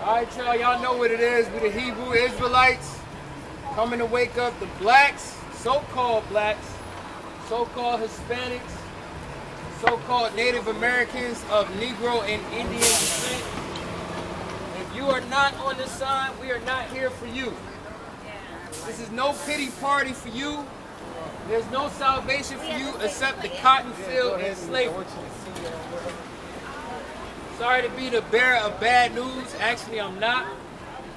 All right, y'all know what it is. We the Hebrew Israelites coming to wake up the blacks, so-called Hispanics, so-called Native Americans of Negro and Indian descent. If you are not on this side, we are not here for you. This is no pity party for you. There's no salvation for you except the cotton field and slavery. Sorry to be the bearer of bad news. Actually, I'm not.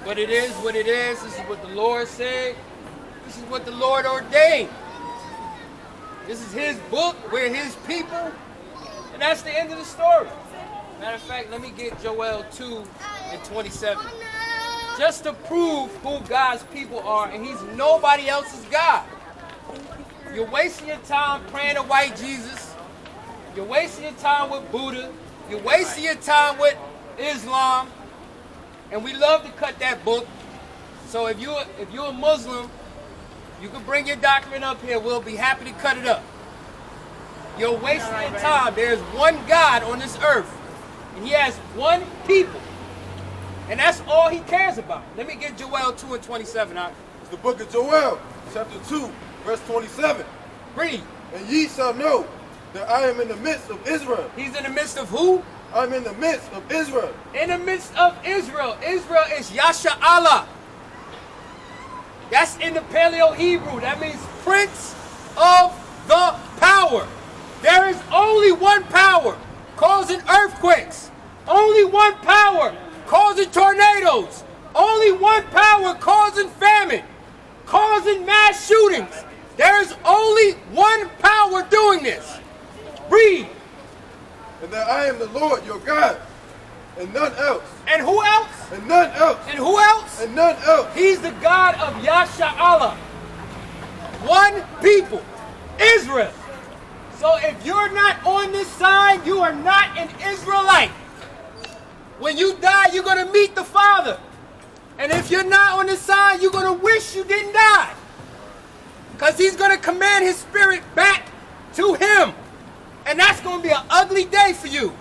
But it is what it is. This is what the Lord said. This is what the Lord ordained. This is His book. We're His people. And that's the end of the story. Matter of fact, let me get Joel 2:27. Just to prove who God's people are, and He's nobody else's God. You're wasting your time praying to white Jesus. You're wasting your time with Buddha. You're wasting your time with Islam. And we love to cut that book. So if you're a Muslim, you can bring your document up here. We'll be happy to cut it up. You're wasting your time. There's one God on this earth. And He has one people. And that's all He cares about. Let me get Joel 2:27. It's the book of Joel, chapter 2, verse 27. Read. And ye shall know that I am in the midst of Israel. He's in the midst of who? I'm in the midst of Israel. In the midst of Israel. Israel is Yasha Allah. That's in the Paleo Hebrew. That means Prince of the Power. There is only one power causing earthquakes. Only one power causing tornadoes. Only one power causing famine. Causing mass shootings. There is only one power doing this. Read. And that I am the Lord your God, and none else. And who else? And none else. And who else? And none else. He's the God of Yasha Allah. One people. Israel. So if you're not on this side, you are not an Israelite. When you die, you're going to meet the Father. And if you're not on this side, you're going to wish you didn't die. Because He's going to command His spirit back to Him. And that's going to be an ugly day for you.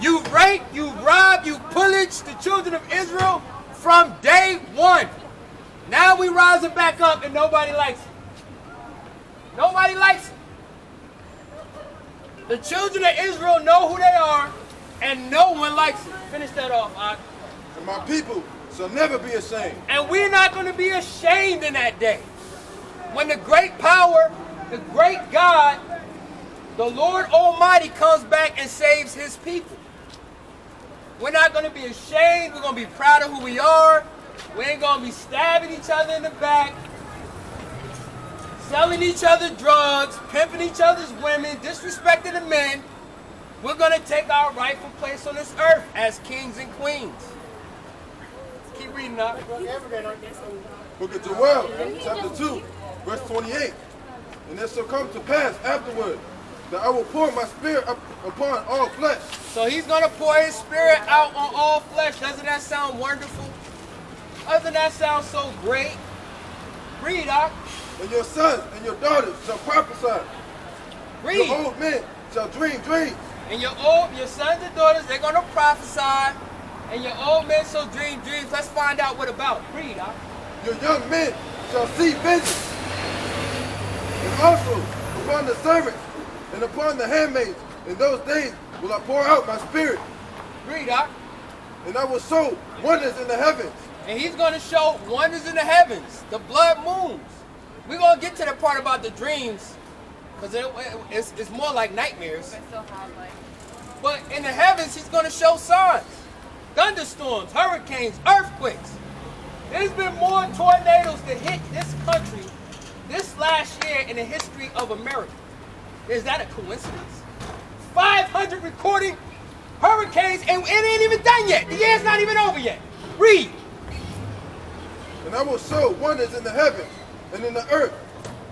You rape, you rob, you pillage the children of Israel from day one. Now we rising back up and nobody likes it. Nobody likes it. The children of Israel know who they are and no one likes it. Finish that off, Ak. And my people shall never be ashamed. And we're not going to be ashamed in that day. When the great power, the great God, the Lord Almighty comes back and saves His people. We're not going to be ashamed. We're going to be proud of who we are. We ain't going to be stabbing each other in the back, selling each other drugs, pimping each other's women, disrespecting the men. We're going to take our rightful place on this earth as kings and queens. Keep reading up. Book of Joel, chapter 2, verse 28. And it shall come to pass afterward that I will pour my spirit upon all flesh. So He's going to pour His spirit out on all flesh. Doesn't that sound wonderful? Doesn't that sound so great? Read, Doc. And your sons and your daughters shall prophesy. Read. Your old men shall dream dreams. And your sons and daughters, they're going to prophesy. And your old men shall dream dreams. Let's find out what about. Read, Doc. Your young men shall see visions. And also upon the servants and upon the handmaids in those days will I pour out my spirit. Read, Doc. And I will show wonders in the heavens. And He's going to show wonders in the heavens, the blood moons. We're going to get to the part about the dreams, because it's more like nightmares. But in the heavens, He's going to show signs. Thunderstorms, hurricanes, earthquakes. There's been more tornadoes that hit this country this last year in the history of America. Is that a coincidence? 500 recorded hurricanes, and it ain't even done yet. The year's not even over yet. Read. And I will show wonders in the heavens and in the earth,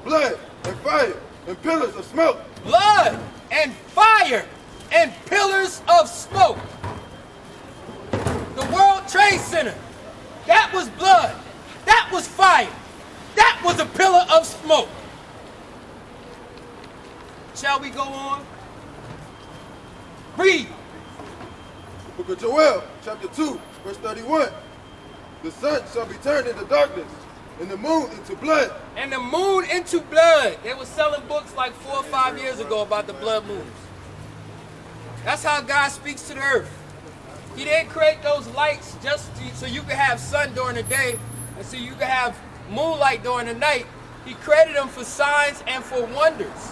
blood and fire and pillars of smoke. Blood and fire and pillars of smoke. The World Trade Center, that was blood. That was fire. That was a pillar of smoke. Shall we go on? Read. Book of Joel, chapter 2, verse 31. The sun shall be turned into darkness, and the moon into blood. And the moon into blood. They were selling books like 4 or 5 years ago about the blood moons. That's how God speaks to the earth. He didn't create those lights just so you could have sun during the day and so you could have moonlight during the night. He created them for signs and for wonders.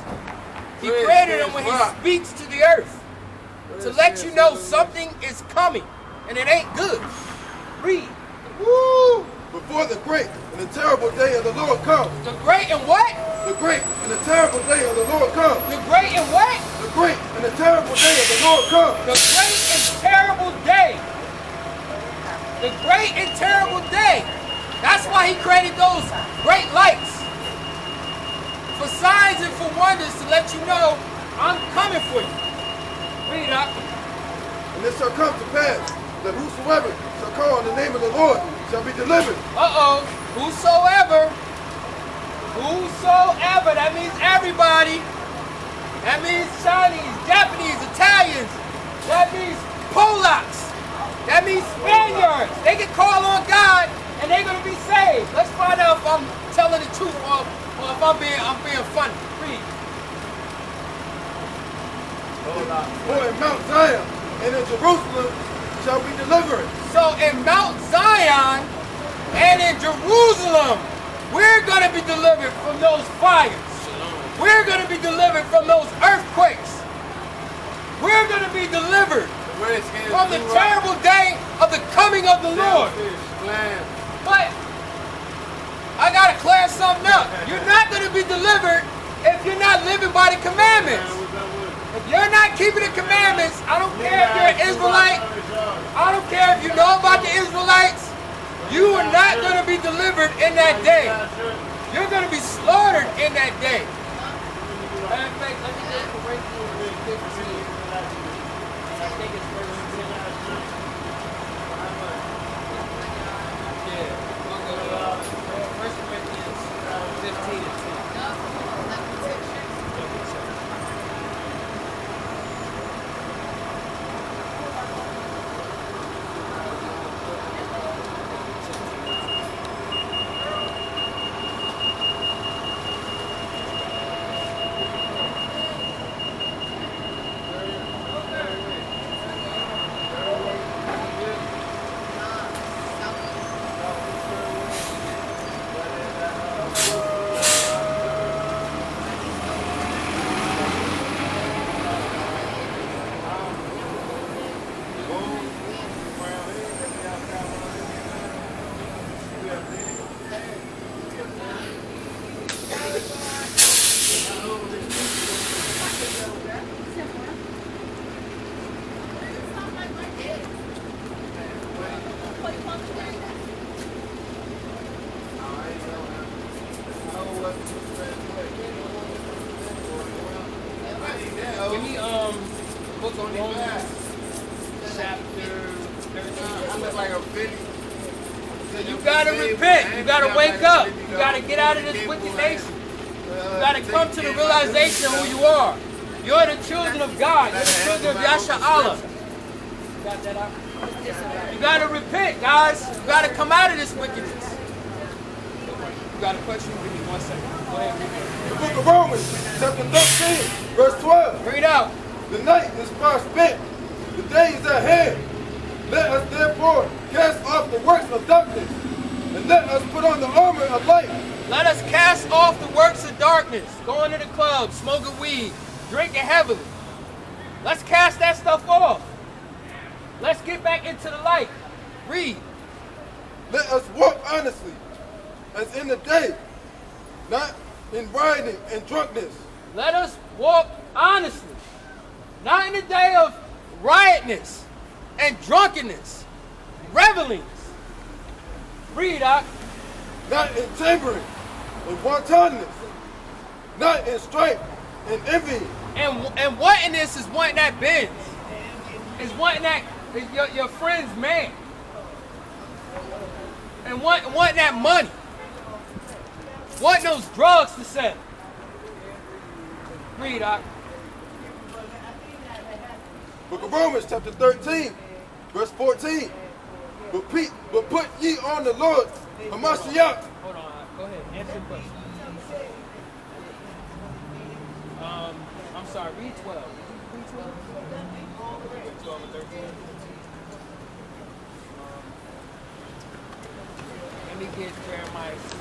He created them when he speaks to the earth to let you know something is coming and it ain't good. Read. Woo! Before the great and the terrible day of the Lord comes. The great and what? The great and the terrible day of the Lord comes. The great and what? The great and the terrible day of the Lord comes. The great and terrible day. The great and terrible day. That's why he created those great lights. For signs and for wonders to let you know I'm coming for you. Read up. And it shall come to pass that whosoever shall call on the name of the Lord shall be delivered. Uh-oh. Whosoever. Whosoever. That means everybody. That means Chinese, Japanese, Italians. That means Polacks. That means Spaniards. They can call on God and they're going to be saved. Let's find out if I'm telling the truth or if I'm being funny. Read. For in Mount Zion and in Jerusalem shall be deliverance. So in Mount Zion and in Jerusalem, we're going to be delivered from those fires. We're going to be delivered from those earthquakes. We're going to be delivered from the terrible day of the coming of the Lord. But I got to clear something up. You're not going to be delivered if you're not living by the commandments. If you're not keeping the commandments, I don't care if you're an Israelite. I don't care if you know about the Israelites. You are not going to be delivered in that day. You're going to be slaughtered in that day. Matter of fact, let me get Corinthians 15. I think it's verse 10. Yeah, we'll go to 1 Corinthians 15 and 10. Give me book on Romans chapter 13. You gotta repent. You gotta wake up. You gotta get out of this wicked nation. You gotta come to the realization of who you are. You're the children of God. You're the children of Yaqataz. You got that out? You gotta repent, guys. You gotta come out of this wickedness. You got a question? Give me 1 second. Go ahead, read it. The book of Romans, chapter 13, verse 12. Read out. The night is far spent, the day is at hand. Let us therefore cast off the works of darkness, and let us put on the armor of light. Let us cast off the works of darkness. Going to the club, smoking weed, drinking heavily. Let's cast that stuff off. Let's get back into the light. Read. Let us walk honestly, as in the day, not in rioting and drunkenness. Let us walk honestly. Not in the day of riotness and drunkenness, revelings. Read, Doc. Not in chambering and wantonness, not in strife and envy. And wanting this is wanting that Benz. Is wanting that your friend's man. And wanting that money. Wanting those drugs to sell. Read, Doc. Book of Romans, chapter 13, verse 14. But put ye on the Lord, Hamashiach. Hold on. Go ahead. Answer the question. I'm sorry. Read 12. Read 12. 12 and 13. Let me get Jeremiah 16.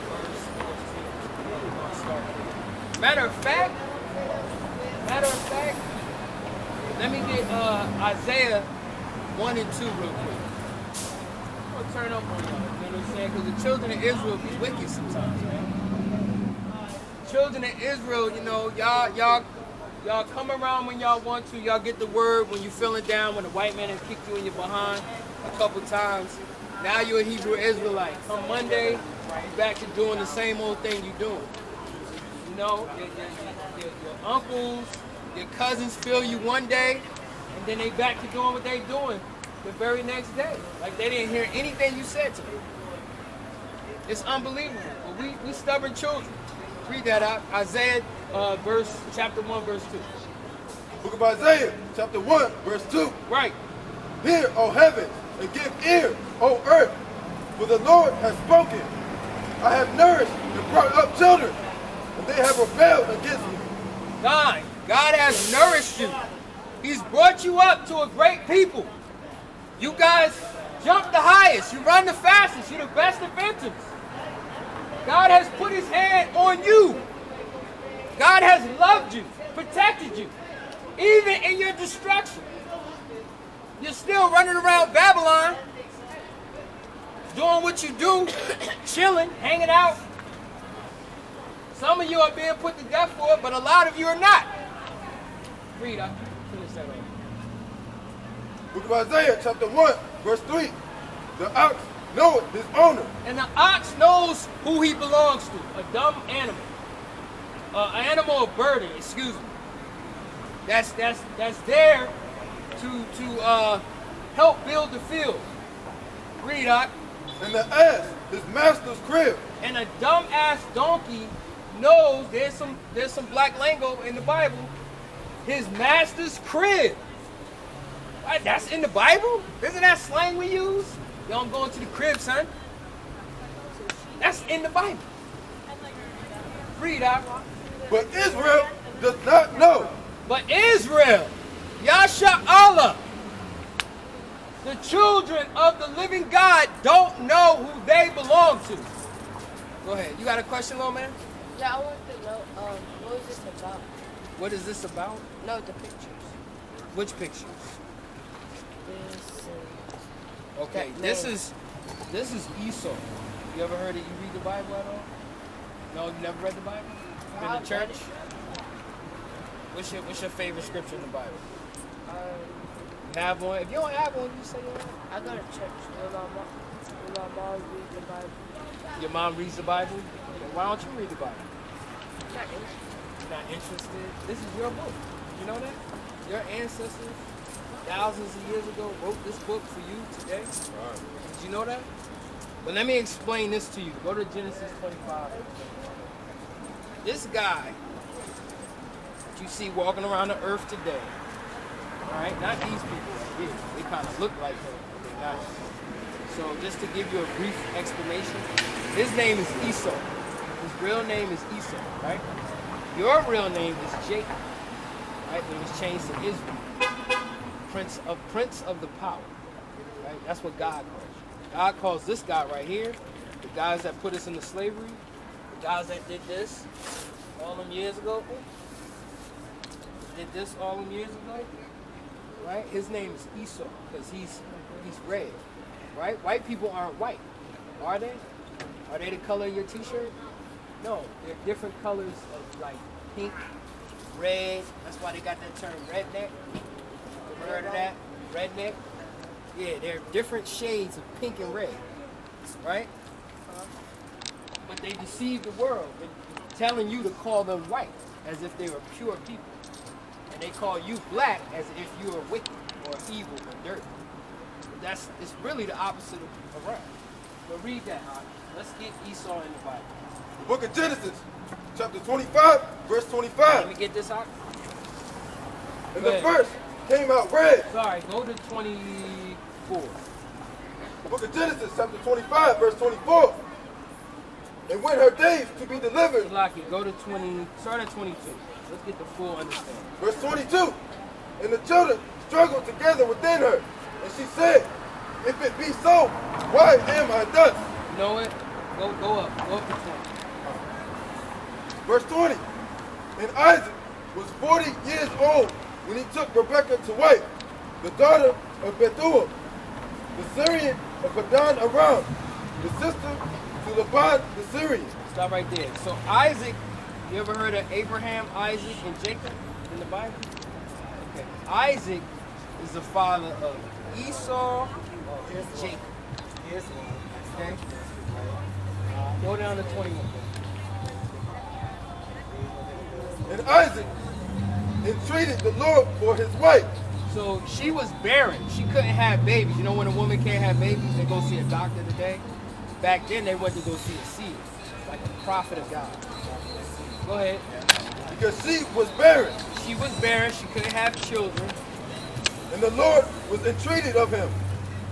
Verse 14. We're going to start there. Matter of fact, let me get Isaiah 1 and 2 real quick. I'm going to turn up on y'all, you know what I'm saying? Because the children of Israel be wicked sometimes, man. Children of Israel, you know, y'all come around when y'all want to. Y'all get the word when you're feeling down, when the white man has kicked you in your behind a couple times. Now you're a Hebrew Israelite. Come Monday, you're back to doing the same old thing you're doing. You know, your uncles, your cousins feel you one day, and then they back to doing what they doing the very next day. Like they didn't hear anything you said to them. It's unbelievable. But we stubborn children. Read that out. Isaiah chapter 1, verse 2. Book of Isaiah, chapter 1, verse 2. Right. Hear, O heavens, and give ear, O earth, for the Lord has spoken. I have nourished and brought up children, and they have rebelled against me. God has nourished you. He's brought you up to a great people. You guys jump the highest. You run the fastest. You're the best inventors. God has put his hand on you. God has loved you, protected you, even in your destruction. You're still running around Babylon, doing what you do, chilling, hanging out. Some of you are being put to death for it, but a lot of you are not. Read, I'll finish that off. Book of Isaiah, chapter 1, verse 3. The ox knoweth his owner. And the ox knows who he belongs to. A dumb animal. An animal of burden, excuse me. That's there to help build the field. Read, Ox. And the ass, his master's crib. And a dumb ass donkey knows there's some black lingo in the Bible. His master's crib. What, that's in the Bible? Isn't that slang we use? Yo, I'm going to the crib, son. That's in the Bible. Read, Ox. But Israel does not know. But Israel, Yasha Allah, the children of the living God don't know who they belong to. Go ahead. You got a question, little man? Yeah, I want to know, what is this about? What is this about? No, the pictures. Which pictures? This Okay, this is Esau. You ever heard it? You read the Bible at all? No, you never read the Bible? You been to church? What's your favorite scripture in the Bible? You have one? If you don't have one, you say you have. I go to church when my mom reads the Bible. Your mom reads the Bible? Then why don't you read the Bible? I'm not interested. You're not interested? This is your book. You know that? Your ancestors, thousands of years ago, wrote this book for you today. Right. Did you know that? But let me explain this to you. Go to Genesis 25. This guy that you see walking around the earth today, all right, not these people right here. They kind of look like him, but they're not. So just to give you a brief explanation, his name is Esau. His real name is Esau, right? Your real name is Jacob, right? It was changed to Israel. Prince of the power, right? That's what God calls you. God calls this guy right here, the guys that put us into slavery, the guys that did this all them years ago, right? His name is Esau because he's red, right? White people aren't white, are they? Are they the color of your t-shirt? No, they're different colors of like pink, red. That's why they got that term redneck. Ever heard of that? Redneck? Yeah, they're different shades of pink and red, right? But they deceive the world, telling you to call them white as if they were pure people. And they call you black as if you are wicked or evil or dirty. It's really the opposite of around. But read that, Hawk. Let's get Esau in the Bible. The book of Genesis, chapter 25, verse 25. Let me get this, Hawk. And Go the ahead. first came out red. Sorry, go to 24. The book of Genesis, chapter 25, verse 24. And when her days to be delivered, Salaki, go to 20, start at 22. Let's get the full understanding. verse 22. And the children struggled together within her. And she said, if it be so, why am I thus? You know it? Go up to 20. Verse 20. And Isaac was 40 years old when he took Rebekah to wife, the daughter of Bethuel, the Syrian of Padan Aram, the sister to Laban the Syrian. Stop right there. So Isaac, you ever heard of Abraham, Isaac, and Jacob in the Bible? Okay. Isaac is the father of Esau and Jacob. Okay? Go down to 21. And Isaac entreated the Lord for his wife. So she was barren. She couldn't have babies. You know when a woman can't have babies, they go see a doctor today? Back then, they went to go see a seer, like a prophet of God. Go ahead. Because she was barren, She was barren. She couldn't have children. and the Lord was entreated of him.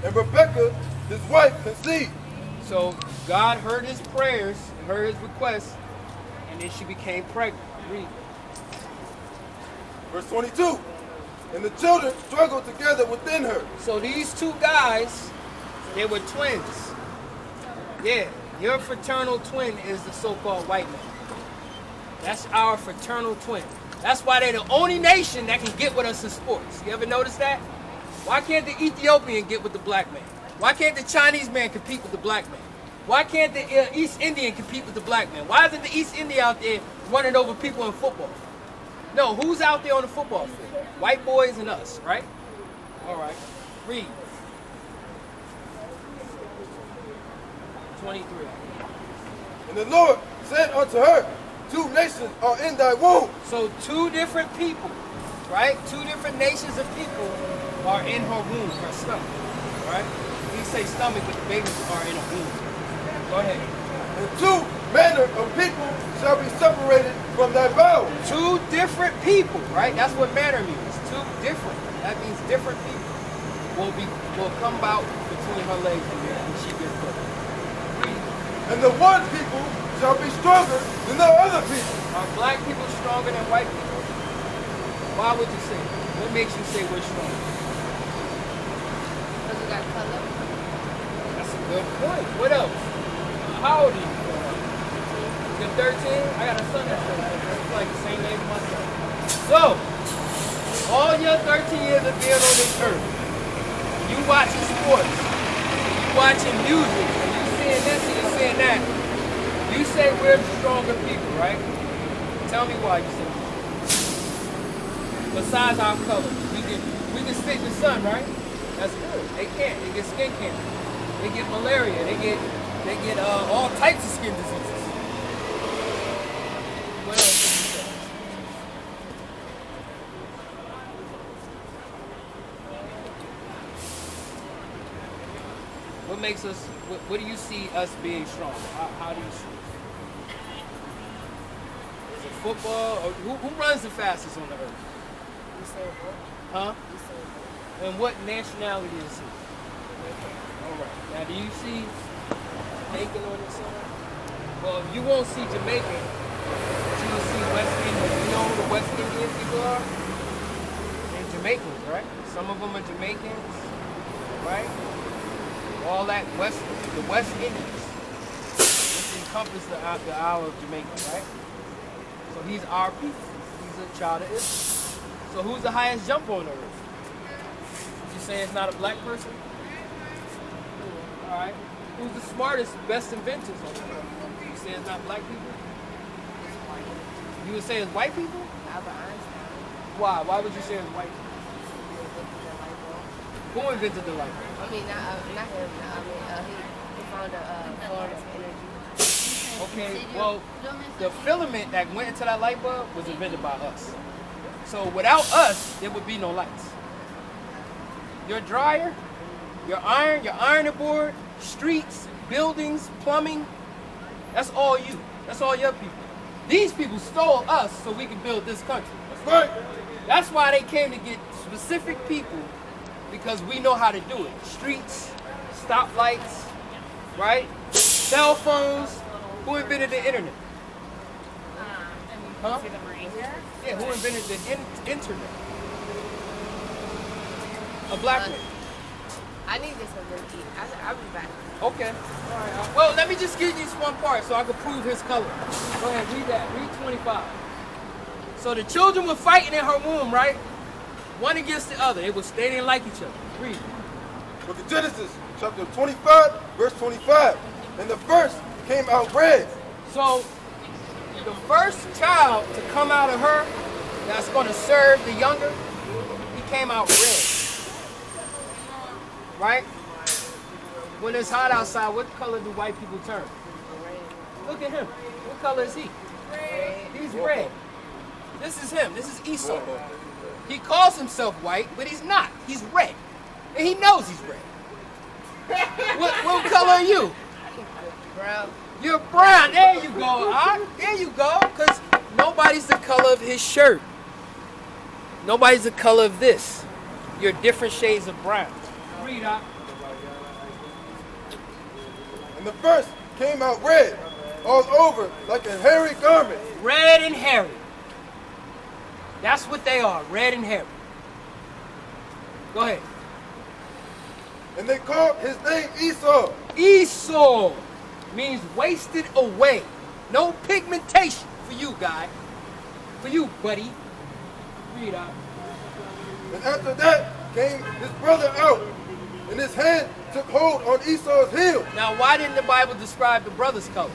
And Rebekah, his wife, conceived. So God heard his prayers, heard his requests, and then she became pregnant. Read. Verse 22. And the children struggled together within her. So these two guys, they were twins. Yeah, your fraternal twin is the so-called white man. That's our fraternal twin. That's why they're the only nation that can get with us in sports. You ever notice that? Why can't the Ethiopian get with the black man? Why can't the Chinese man compete with the black man? Why can't the East Indian compete with the black man? Why isn't the East Indian out there running over people in football? No, who's out there on the football field? White boys and us, right? All right. Read. 23. And the Lord said unto her, two nations are in thy womb. So two different people, right? Two different nations of people are in her womb, her stomach, right? We say stomach, but the babies are in a womb. Go ahead. And two manner of people shall be separated from thy bowels. Two different people, right? That's what manner means. Two different. That means different people will come out between her legs when she gives birth. And the one people shall be stronger than the other people. Are black people stronger than white people? Why would you say that? What makes you say we're stronger? Because we got color. That's a good point. What else? How old are you? You're 13? I got a son that's 13. It's like the same age as my son. So, all your 13 years of being on this earth, you watching sports, you watching music, and you seeing this and you seeing that. You say we're the stronger people, right? Tell me why you say that. Besides our color, we can sit in the sun, right? That's good. They can't. They get skin cancer. They get malaria. They get all types of skin diseases. What else did you say? What makes us? What do you see us being stronger? How do you see it? Is it football? Or who runs the fastest on the earth? Huh? And what nationality is he? All right. Now, do you see Jamaican on the side? Well, you won't see Jamaican, but you will see West Indian. You know who the West Indian people are? They're Jamaicans, right? Some of them are Jamaicans, right? All that the West Indies. This encompasses the Isle of Jamaica, right? So he's our people. He's a child of Israel. So who's the highest jumper on the earth? You say it's not a black person? All right. Who's the smartest, best inventors on the earth? You say it's not black people? You would say it's white people? Albert Einstein. Why? Why would you say it's white people? Who invented the light bulb? I mean, not him. He found a form of energy. Okay, well, the filament that went into that light bulb was invented by us. So without us, there would be no lights. Your dryer, your ironing board, streets, buildings, plumbing, that's all you. That's all your people. These people stole us so we could build this country. That's right. That's why they came to get specific people because we know how to do it. Streets, stoplights, right? Cell phones. Who invented the internet? Huh? Yeah, who invented the internet? A black man. I need this one to eat. I'll be back. Okay. All right. Well, let me just give you this one part so I can prove his color. Go ahead, read that. Read 25. So the children were fighting in her womb, right? One against the other. They didn't like each other. Read. Book of Genesis, chapter 25, verse 25. And the first came out red. So the first child to come out of her that's going to serve the younger, he came out red. Right? When it's hot outside, what color do white people turn? Look at him. What color is he? Red. He's red. This is him. This is Esau. He calls himself white, but he's not. He's red. And he knows he's red. What color are you? Brown. You're brown. There you go. There you go. Because nobody's the color of his shirt. Nobody's the color of this. You're different shades of brown. Read out. And the first came out red, all over like a hairy garment. Red and hairy. That's what they are. Red and hairy. Go ahead. And they called his name Esau. Esau means wasted away. No pigmentation for you, guy. For you, buddy. Read out. And after that came his brother out, and his hand took hold on Esau's heel. Now, why didn't the Bible describe the brother's color?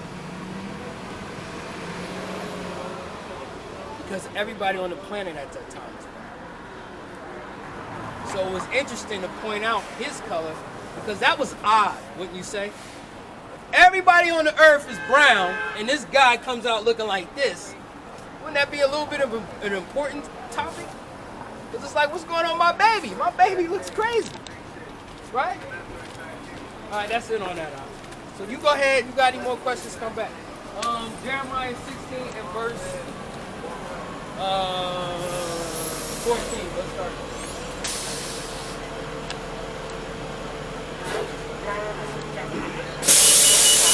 Because everybody on the planet at that time was brown. So it was interesting to point out his color because that was odd, wouldn't you say? Everybody on the earth is brown, and this guy comes out looking like this. Wouldn't that be a little bit of an important topic? Because it's like, what's going on with my baby? My baby looks crazy. Right? All right, that's it on that. So you go ahead. You got any more questions, come back. Jeremiah 16 and verse 14. Let's start.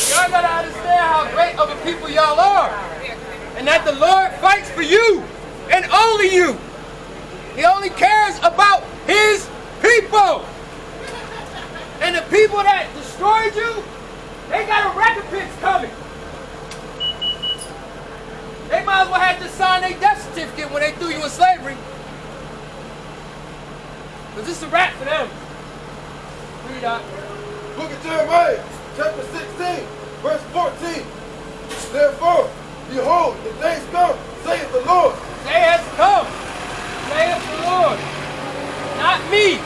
Y'all gotta understand how great of a people y'all are. And that the Lord fights for you and only you. He only cares about his people. And the people that destroyed you, they got a recompense coming. They might as well have to sign their death certificate when they threw you in slavery. Because this is a wrap for them. Read out. Book of Jeremiah, chapter 16, verse 14. Therefore, behold, the days come, saith the Lord. Day has come, saith the Lord. Not me.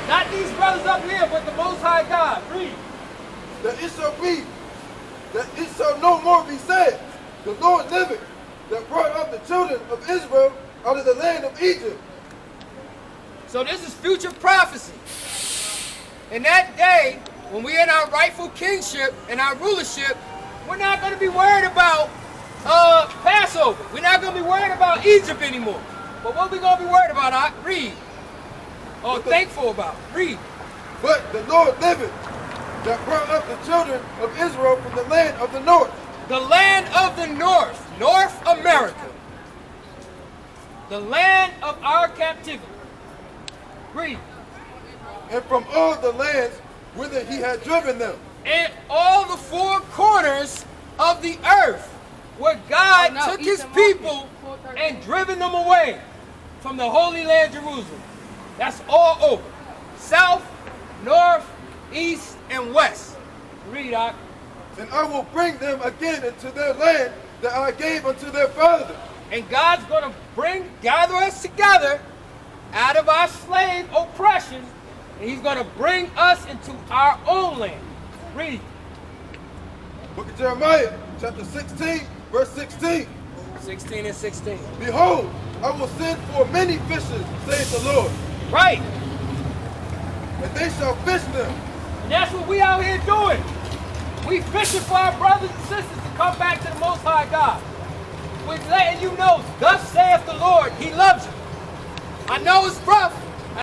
Not these brothers up here, but the Most High God. Read. That it shall no more be said, the Lord liveth, that brought up the children of Israel out of the land of Egypt. So this is future prophecy. In that day, when we're in our rightful kingship and our rulership, we're not going to be worried about Passover. We're not going to be worried about Egypt anymore. But what we going to be worried about? Read. Or thankful about. Read. But the Lord liveth, that brought up the children of Israel from the land of the north. The land of the north. North America. The land of our captivity. Read. And from all the lands whither he had driven them. And all the four corners of the earth where God took his people and driven them away from the Holy Land Jerusalem. That's all over. South, north, east, and west. Read out. And I will bring them again into their land that I gave unto their fathers. And God's going to gather us together out of our slave oppression, and he's going to bring us into our own land. Read. Book of Jeremiah, chapter 16, verse 16. 16 and 16. Behold, I will send for many fishers, saith the Lord. Right. And they shall fish them. And that's what we out here doing. We fishing for our brothers and sisters to come back to the Most High God. We're letting you know, thus saith the Lord, he loves you. I know it's rough,